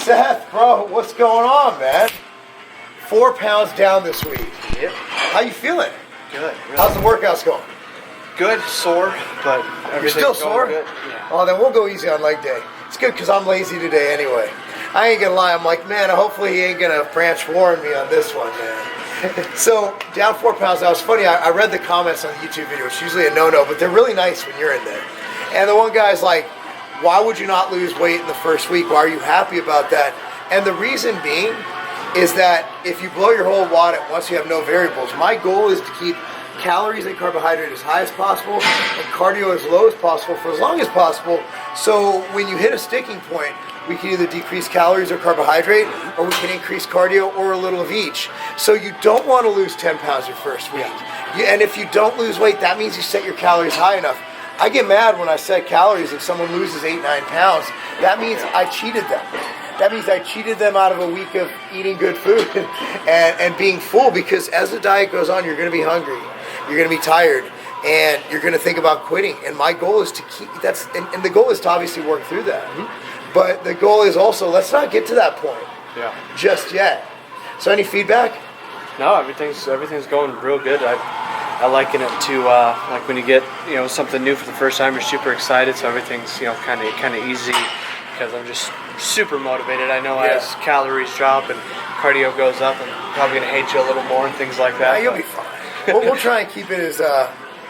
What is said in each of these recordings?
Seth, bro, what's going on, man? 4 pounds down this week. Yep. How you feeling? Good. Really. How's the workouts going? Good, sore, but everything's You're still sore? going good. Yeah. Oh, then we'll go easy on leg day. It's good because I'm lazy today anyway. I ain't gonna lie, I'm like, man, hopefully he ain't gonna branch warn me on this one, man. So, down 4 pounds. That was funny. I read the comments on the YouTube video. It's usually a no-no, but they're really nice when you're in there. And the one guy's like, why would you not lose weight in the first week? Why are you happy about that? And the reason being is that if you blow your whole wad at once, you have no variables. My goal is to keep calories and carbohydrate as high as possible and cardio as low as possible for as long as possible. So when you hit a sticking point, we can either decrease calories or carbohydrate, or we can increase cardio or a little of each. So you don't want to lose 10 pounds your first week. And if you don't lose weight, that means you set your calories high enough. I get mad when I set calories if someone loses 8-9 pounds. That means I cheated them. That means I cheated them out of a week of eating good food and being full, because as the diet goes on, you're going to be hungry, you're going to be tired, and you're going to think about quitting. And my goal is to keep and the goal is to obviously work through that. Mm-hmm. But the goal is also, let's not get to that point just yet. So any feedback? No, everything's going real good. I liken it to like when you get something new for the first time, you're super excited, so everything's kind of easy because I'm just super motivated. I know as calories drop and cardio goes up, I'm probably gonna hate you a little more and things like that. Yeah, you'll be fine. we'll try and keep it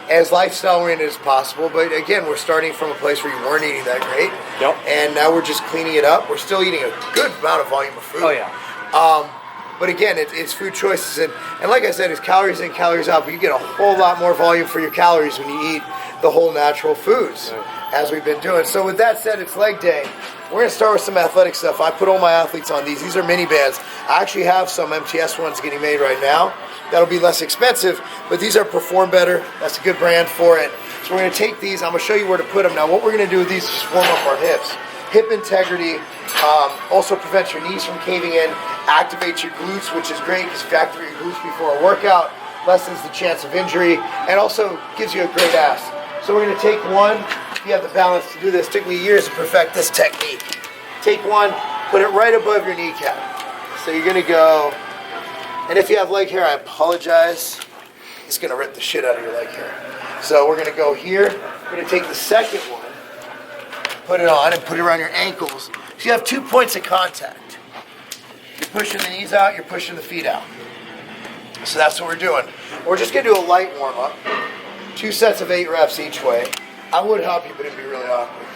as lifestyle oriented as possible. But again, we're starting from a place where you weren't eating that great. Yep. And now we're just cleaning it up. We're still eating a good amount of volume of food. Oh yeah. But again, it's food choices, and like I said, it's calories in, calories out, but you get a whole lot more volume for your calories when you eat the whole natural foods, as we've been doing. So with that said, it's leg day. We're going to start with some athletic stuff. I put all my athletes on these. These are mini bands. I actually have some MTS ones getting made right now. That'll be less expensive, but these are Perform Better. That's a good brand for it. So we're going to take these. I'm going to show you where to put them. Now what we're going to do with these is just warm up our hips. Hip integrity also prevents your knees from caving in, activates your glutes, which is great because if you activate your glutes before a workout, lessens the chance of injury, and also gives you a great ass. So we're going to take one. If you have the balance to do this, it took me years to perfect this technique. Take one, put it right above your kneecap. So you're going to go, and if you have leg hair, I apologize. It's going to rip the shit out of your leg hair. So we're going to go here. We're going to take the second one, put it on, and put it around your ankles. So you have 2 points of contact. You're pushing the knees out, you're pushing the feet out. So that's what we're doing. We're just going to do a light warm-up. 2 sets of 8 reps each way. I would help you, but it'd be really awkward.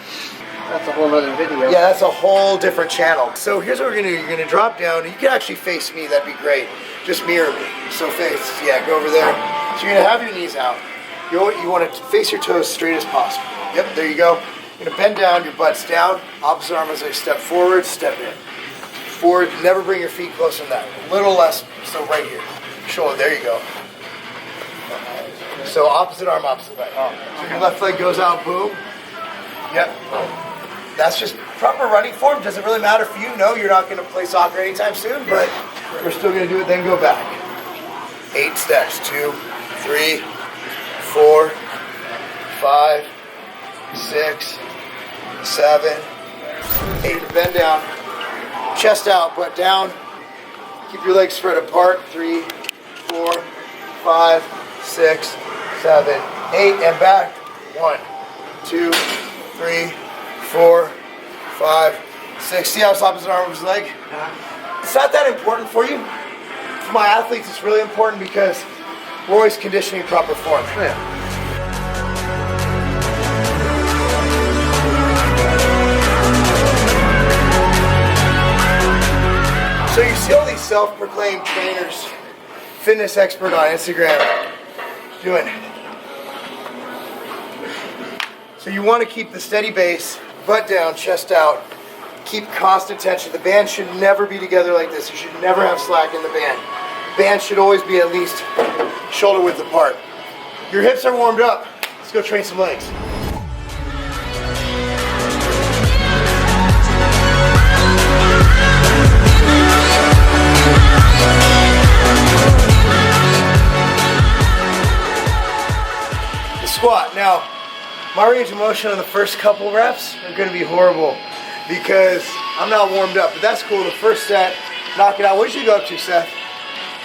That's a whole other video. Yeah, that's a whole different channel. So here's what we're going to do. You're going to drop down. You can actually face me. That'd be great. Just mirror me. So face. Yeah, go over there. So you're going to have your knees out. You want to face your toes straight as possible. Yep, there you go. You're going to bend down, your butt's down, opposite arm as I step forward, step in. Forward, never bring your feet closer than that. A little less, so right here. Shoulder, there you go. So opposite arm, opposite leg. So your left leg goes out, boom. Yep. That's just proper running form. Does it really matter for you? No, you're not going to play soccer anytime soon, but we're still going to do it, then go back. 8 steps, 2, 3, 4, 5, 6, 7, 8. Bend down, chest out, butt down. Keep your legs spread apart. 3, 4, 5, 6, 7, 8, and back. 1, 2, 3, 4, 5, 6. See how it's opposite arm of his leg? It's not that important for you. For my athletes, it's really important because we're always conditioning proper form. So you see all these self-proclaimed trainers, fitness expert on Instagram, doing. So you want to keep the steady base, butt down, chest out, keep constant tension. The band should never be together like this. You should never have slack in the band. Band should always be at least shoulder width apart. Your hips are warmed up. Let's go train some legs. The squat. Now, my range of motion on the first couple reps are going to be horrible. because I'm not warmed up. But that's cool. The first set, knock it out. What did you go up to, Seth?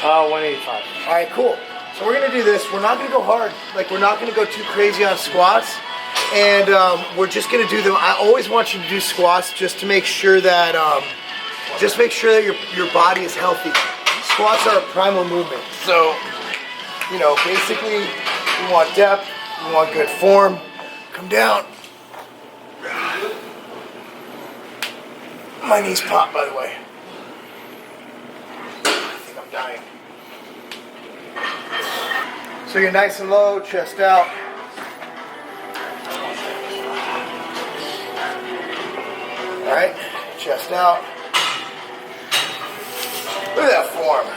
185. All right, cool. So we're gonna do this. We're not gonna go hard. Like, we're not gonna go too crazy on squats. And we're just gonna do them. I always want you to do squats just to make sure that your body is healthy. Squats are a primal movement. So, you know, basically, we want depth, we want good form. Come down. My knees pop, by the way. I think I'm dying. So you're nice and low, chest out. All right, chest out. Look at that form.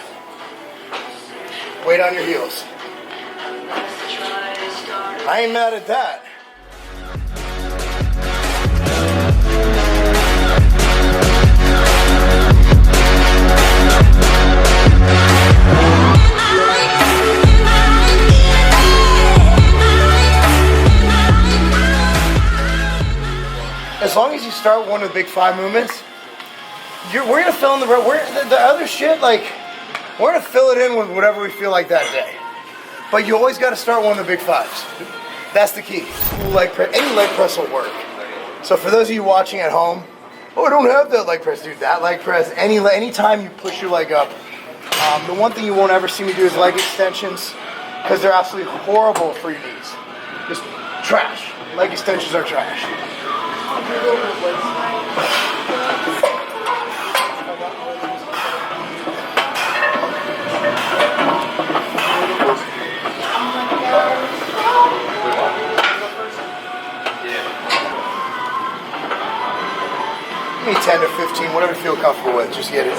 Weight on your heels. I ain't mad at that. As long as you start one of the big 5 movements, we're gonna fill in the other shit. Like, we're gonna fill it in with whatever we feel like that day. But you always got to start one of the big 5s. That's the key. Leg press, any leg press will work. So for those of you watching at home, oh, I don't have that leg press, dude. That leg press, anytime you push your leg up. The one thing you won't ever see me do is leg extensions, because they're absolutely horrible for your knees. Just trash. Leg extensions are trash. Give me 10 to 15, whatever you feel comfortable with, just get it.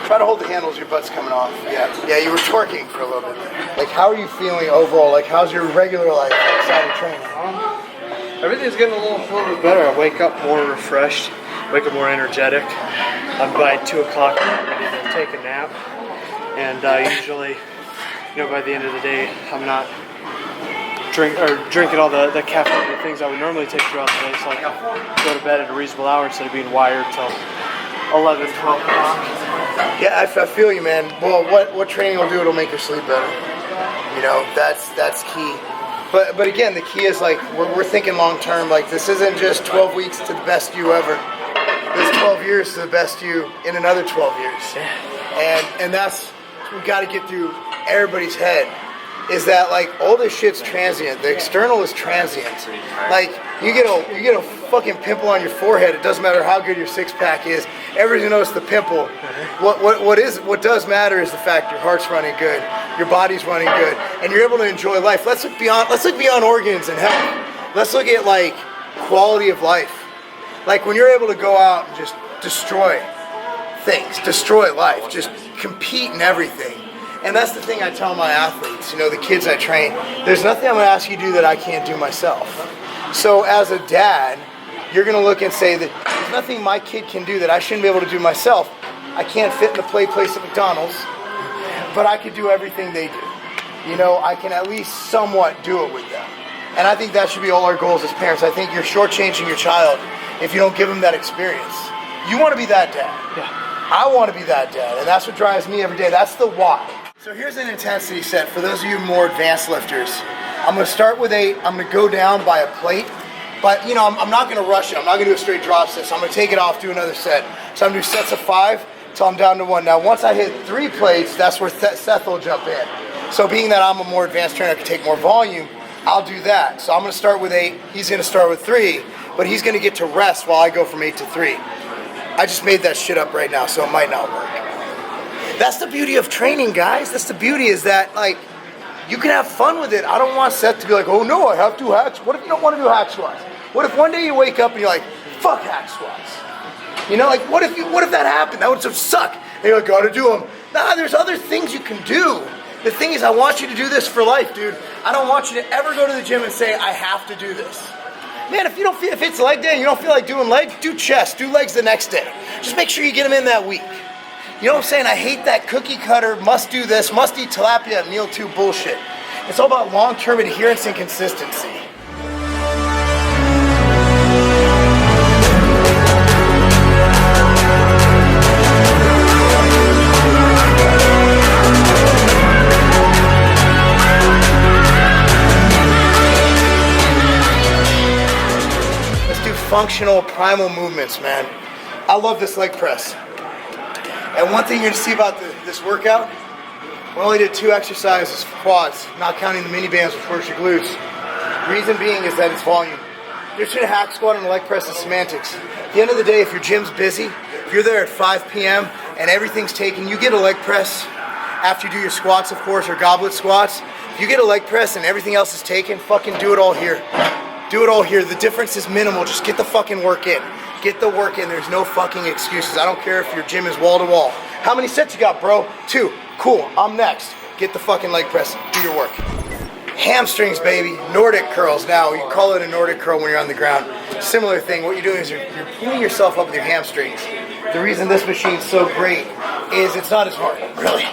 Try to hold the handles, your butt's coming off. Yeah, you were twerking for a little bit there. Like, how are you feeling overall? Like, how's your regular life outside of training? Everything's getting a little bit better. I wake up more refreshed, wake up more energetic. I'm by 2 o'clock ready to take a nap. And usually, by the end of the day, I'm not drinking all the caffeine and things I would normally take throughout the day. So I can go to bed at a reasonable hour instead of being wired till 11, 12 o'clock. Yeah, I feel you, man. Well, what training will do, it'll make your sleep better. That's key. But again, the key is, like, we're thinking long term. Like, this isn't just 12 weeks to the best you ever. This 12 years to the best you in another 12 years. And that's what we got to get through everybody's head. Is that, like, all this shit's transient. The external is transient. Like, you get a fucking pimple on your forehead. It doesn't matter how good your 6-pack is. Everybody's gonna notice the pimple. What does matter is the fact your heart's running good, your body's running good, and you're able to enjoy life. Let's look beyond organs and health. Let's look at, like, quality of life. Like, when you're able to go out and just destroy things, destroy life, just compete in everything. And that's the thing I tell my athletes, the kids I train. There's nothing I'm going to ask you to do that I can't do myself. So as a dad, you're going to look and say that there's nothing my kid can do that I shouldn't be able to do myself. I can't fit in the play place at McDonald's, but I could do everything they do. I can at least somewhat do it with them. And I think that should be all our goals as parents. I think you're shortchanging your child if you don't give them that experience. You want to be that dad. Yeah. I want to be that dad, and that's what drives me every day. That's the why. So here's an intensity set for those of you more advanced lifters. I'm going to start with 8. I'm going to go down by a plate. But, I'm not going to rush it. I'm not going to do a straight drop set. So I'm going to take it off, do another set. So I'm going to do sets of 5 until I'm down to 1. Now, once I hit 3 plates, that's where Seth will jump in. So being that I'm a more advanced trainer, I can take more volume, I'll do that. So I'm going to start with 8. He's going to start with 3. But he's going to get to rest while I go from 8 to 3. I just made that shit up right now, so it might not work. That's the beauty of training, guys. That's the beauty, is that, like, you can have fun with it. I don't want Seth to be like, oh no, I have to hack. What if you don't want to do hack squats? What if one day you wake up and you're like, fuck hack squats? What if that happened? That would just suck. And you're like, gotta do them. Nah, there's other things you can do. The thing is, I want you to do this for life, dude. I don't want you to ever go to the gym and say, I have to do this. Man, if it's leg day and you don't feel like doing legs, do chest, do legs the next day. Just make sure you get them in that week. You know what I'm saying? I hate that cookie cutter, must do this, must eat tilapia at meal 2 bullshit. It's all about long-term adherence and consistency. functional, primal movements, man. I love this leg press. And one thing you're gonna see about this workout, we only did 2 exercises for quads, not counting the mini bands which works your glutes. Reason being is that it's volume. You're doing a hack squat and a leg press is semantics. At the end of the day, if your gym's busy, if you're there at 5 p.m. and everything's taken, you get a leg press after you do your squats, of course, or goblet squats. If you get a leg press and everything else is taken, fucking do it all here. Do it all here. The difference is minimal. Just get the fucking work in. Get the work in. There's no fucking excuses. I don't care if your gym is wall to wall. How many sets you got, bro? 2. Cool. I'm next. Get the fucking leg press. Do your work. Hamstrings, baby. Nordic curls. Now, you call it a Nordic curl when you're on the ground. Similar thing. What you're doing is you're pulling yourself up with your hamstrings. The reason this machine's so great is it's not as hard, really.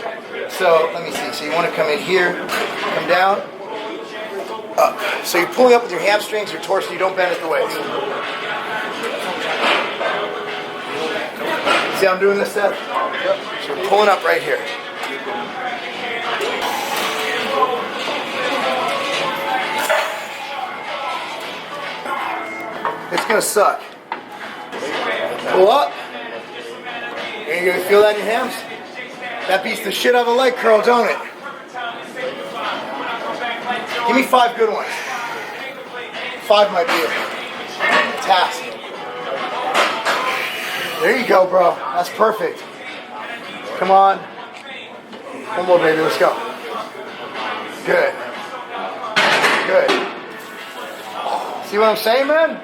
So, let me see. So you want to come in here, come down, up. So you're pulling up with your hamstrings, your torso, you don't bend at the waist. See how I'm doing this, Seth? Yep. So we're pulling up right here. It's gonna suck. Pull up. And you're gonna feel that in your hams? That beats the shit out of a leg curl, don't it? Give me 5 good ones. 5 might be a task. There you go, bro. That's perfect. Come on. One more, baby. Let's go. Good. Good. See what I'm saying, man?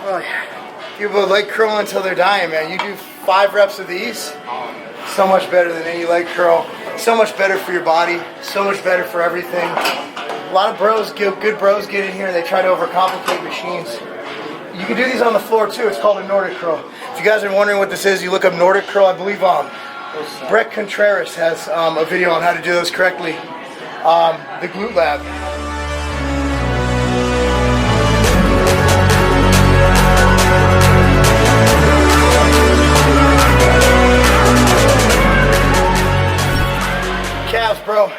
Oh, people leg curl until they're dying, man. You do 5 reps of these, so much better than any leg curl. So much better for your body. So much better for everything. A lot of bros, good bros get in here and they try to overcomplicate machines. You can do these on the floor too. It's called a Nordic curl. If you guys are wondering what this is, you look up Nordic curl. I believe Brett Contreras has a video on how to do those correctly. The Glute Lab. Calves, bro.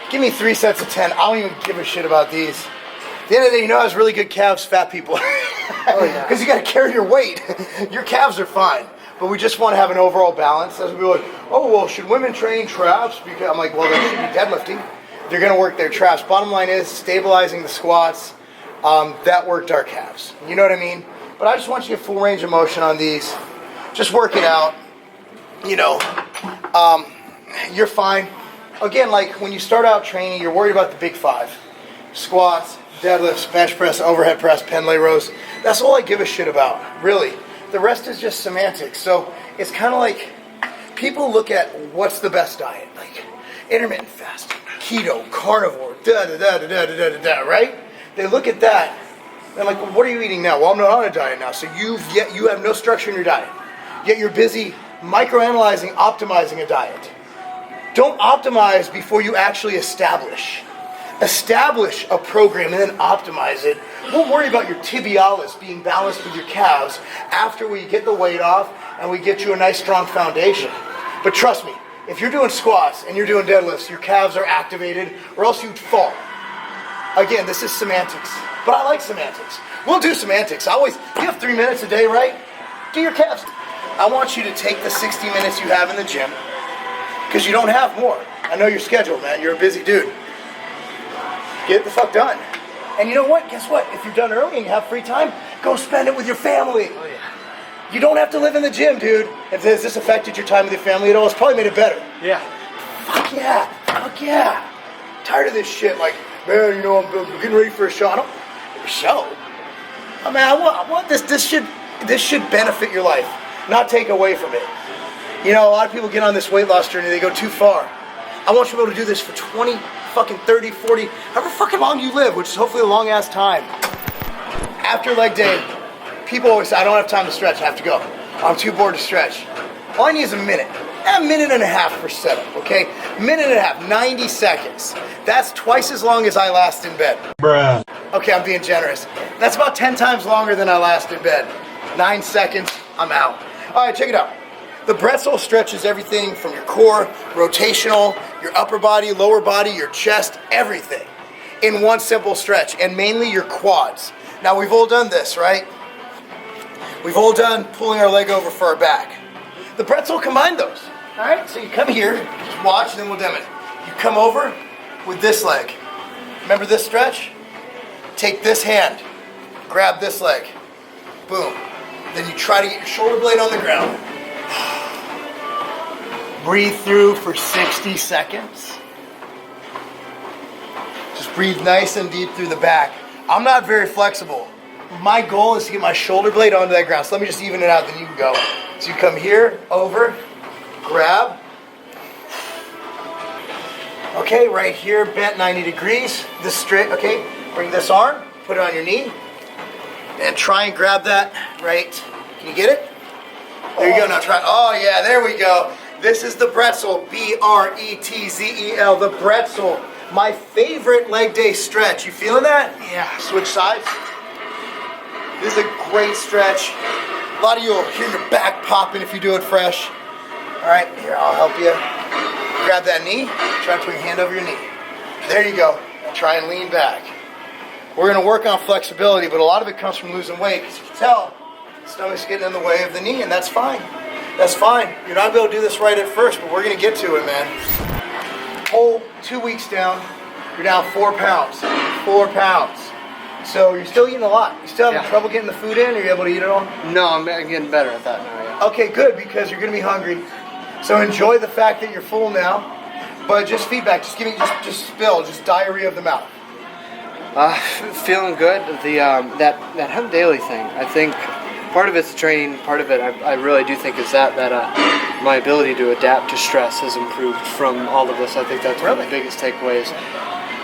Give me 3 sets of 10. I don't even give a shit about these. At the end of the day, you know how's really good calves? Fat people. Oh, yeah. Because you got to carry your weight. Your calves are fine. But we just want to have an overall balance. As we're like, oh, well, should women train traps? Because I'm like, well, they should be deadlifting. They're going to work their traps. Bottom line is stabilizing the squats. That worked our calves. You know what I mean? But I just want you to get full range of motion on these. Just work it out. You know, you're fine. Again, like when you start out training, you're worried about the big 5. Squats, deadlifts, bench press, overhead press, pen lay rows. That's all I give a shit about, really. The rest is just semantics. So it's kind of like people look at what's the best diet, like intermittent fasting, keto, carnivore, right? They look at that. They're like, well, what are you eating now? Well, I'm not on a diet now. So you have no structure in your diet. Yet you're busy microanalyzing, optimizing a diet. Don't optimize before you actually establish. Establish a program and then optimize it. Don't worry about your tibialis being balanced with your calves after we get the weight off and we get you a nice strong foundation. But trust me, if you're doing squats and you're doing deadlifts, your calves are activated or else you'd fall. Again, this is semantics, but I like semantics. We'll do semantics. You have 3 minutes a day, right? Do your calves. I want you to take the 60 minutes you have in the gym, because you don't have more. I know your schedule, man. You're a busy dude. Get it the fuck done. And you know what? Guess what? If you're done early and you have free time, go spend it with your family. Oh, yeah. You don't have to live in the gym, dude. Has this affected your time with your family at all? It's probably made it better. Yeah. Fuck yeah. Fuck yeah. Tired of this shit. Like, man, you know, I'm getting ready for a show. A show? I mean, I want this. This should benefit your life, not take away from it. You know, a lot of people get on this weight loss journey, they go too far. I want you to be able to do this for 20, fucking 30, 40, however fucking long you live, which is hopefully a long ass time. After leg day, people always say, I don't have time to stretch, I have to go. I'm too bored to stretch. All I need is a minute and a half per setup, okay? Minute and a half, 90 seconds. That's twice as long as I last in bed. Bruh. Okay, I'm being generous. That's about 10 times longer than I last in bed. 9 seconds, I'm out. All right, check it out. The bretzel stretches everything from your core, rotational, your upper body, lower body, your chest, everything in one simple stretch, and mainly your quads. Now, we've all done this, right? We've all done pulling our leg over for our back. The bretzel combined those. All right, so you come here, just watch, and then we'll demo it. You come over with this leg. Remember this stretch? Take this hand, grab this leg, boom. Then you try to get your shoulder blade on the ground. Breathe through for 60 seconds. Just breathe nice and deep through the back. I'm not very flexible. My goal is to get my shoulder blade onto that ground. So let me just even it out, then you can go. So you come here, over, grab. Okay, right here, bent 90 degrees. This straight, okay. Bring this arm, put it on your knee, and try and grab that right. Can you get it? There you go, now try. Oh yeah, there we go. This is the bretzel, B-R-E-T-Z-E-L, the bretzel. My favorite leg day stretch. You feeling that? Yeah, switch sides. This is a great stretch. A lot of you will hear your back popping if you do it fresh. All right, here, I'll help you. Grab that knee, try to put your hand over your knee. There you go. Try and lean back. We're going to work on flexibility, but a lot of it comes from losing weight. Because you can tell, the stomach's getting in the way of the knee, and that's fine. That's fine. You're not going to be able to do this right at first, but we're going to get to it, man. Whole 2 weeks down, you're down 4 pounds. 4 pounds. So you're still eating a lot. You still having trouble getting the food in? Are you able to eat it all? No, I'm getting better at that now, yeah. Okay, good, because you're going to be hungry. So enjoy the fact that you're full now. But just feedback. Just give me, just spill. Just diarrhea of the mouth. Feeling good. The that hemp daily thing. I think part of it's the training. Part of it, I really do think, is that my ability to adapt to stress has improved from all of this. I think that's one of the biggest takeaways.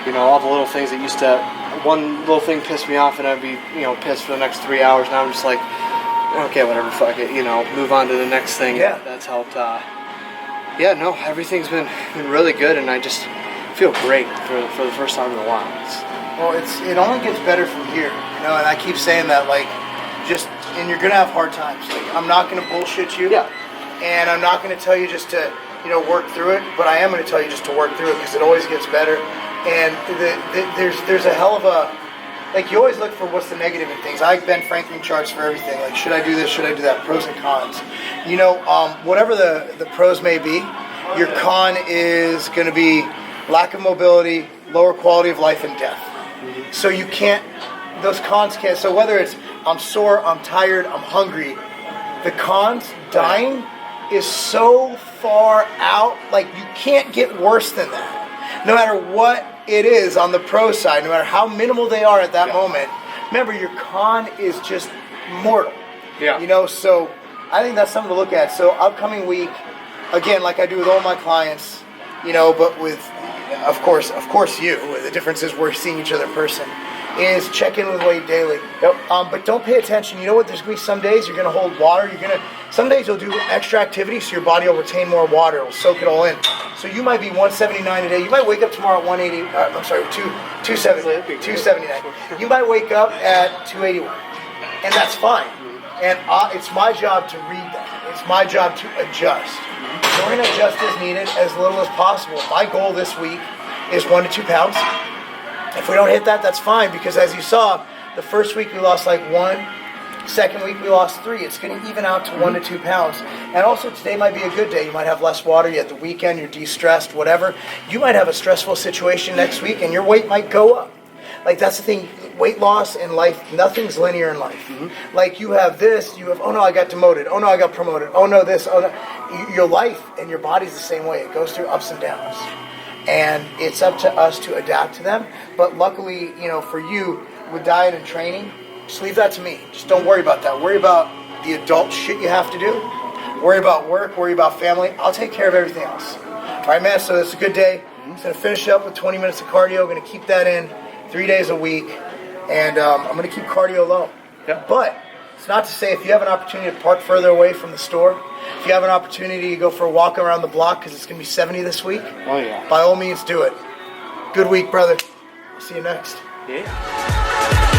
You know, all the little things that used to, one little thing pissed me off, and I'd be pissed for the next 3 hours. Now I'm just like, okay, whatever, fuck it. Move on to the next thing. Yeah. That's helped. Yeah, no, everything's been really good, and I just feel great for the first time in a while. Well, it only gets better from here, and I keep saying that, and you're gonna have hard times. Like, I'm not gonna bullshit you, and I'm not gonna tell you just to, work through it, but I am gonna tell you just to work through it because it always gets better. And there's a hell of a, you always look for what's the negative in things. I Ben Franklin charts for everything. Like, should I do this? Should I do that? Pros and cons. Whatever the pros may be, your con is going to be lack of mobility, lower quality of life, and death. So you can't, those cons can't, so whether it's I'm sore, I'm tired, I'm hungry, the cons, dying, is so far out, you can't get worse than that. No matter what it is on the pro side, no matter how minimal they are at that moment, remember your con is just mortal. Yeah. So I think that's something to look at. So upcoming week, again, like I do with all my clients, but with, of course you, the difference is we're seeing each other in person, is check in with weight daily. Yep. But don't pay attention. You know what? There's going to be some days you're going to hold water. Some days you'll do extra activity so your body will retain more water. It'll soak it all in. So you might be 179 a day. You might wake up tomorrow at 279. You might wake up at 281. And that's fine. And it's my job to read that. It's my job to adjust. So we're going to adjust as needed, as little as possible. My goal this week is 1 to 2 pounds. If we don't hit that, that's fine, because as you saw, the first week we lost 1, second week we lost 3. It's going to even out to 1 to 2 pounds. And also today might be a good day. You might have less water, you had the weekend, you're de-stressed, whatever. You might have a stressful situation next week and your weight might go up. That's the thing, weight loss in life, nothing's linear in life. You have this, oh no, I got demoted, oh no, I got promoted, oh no, this, oh no. Your life and your body's the same way. It goes through ups and downs. And it's up to us to adapt to them. But luckily, for you, with diet and training, just leave that to me. Just don't worry about that. Worry about the adult shit you have to do. Worry about work. Worry about family. I'll take care of everything else. All right, man, so it's a good day. I'm going to finish up with 20 minutes of cardio. I'm going to keep that in 3 days a week. And I'm going to keep cardio low. Yeah. But it's not to say if you have an opportunity to park further away from the store, if you have an opportunity to go for a walk around the block because it's going to be 70 this week, by all means do it. Good week, brother. See you next. Yeah.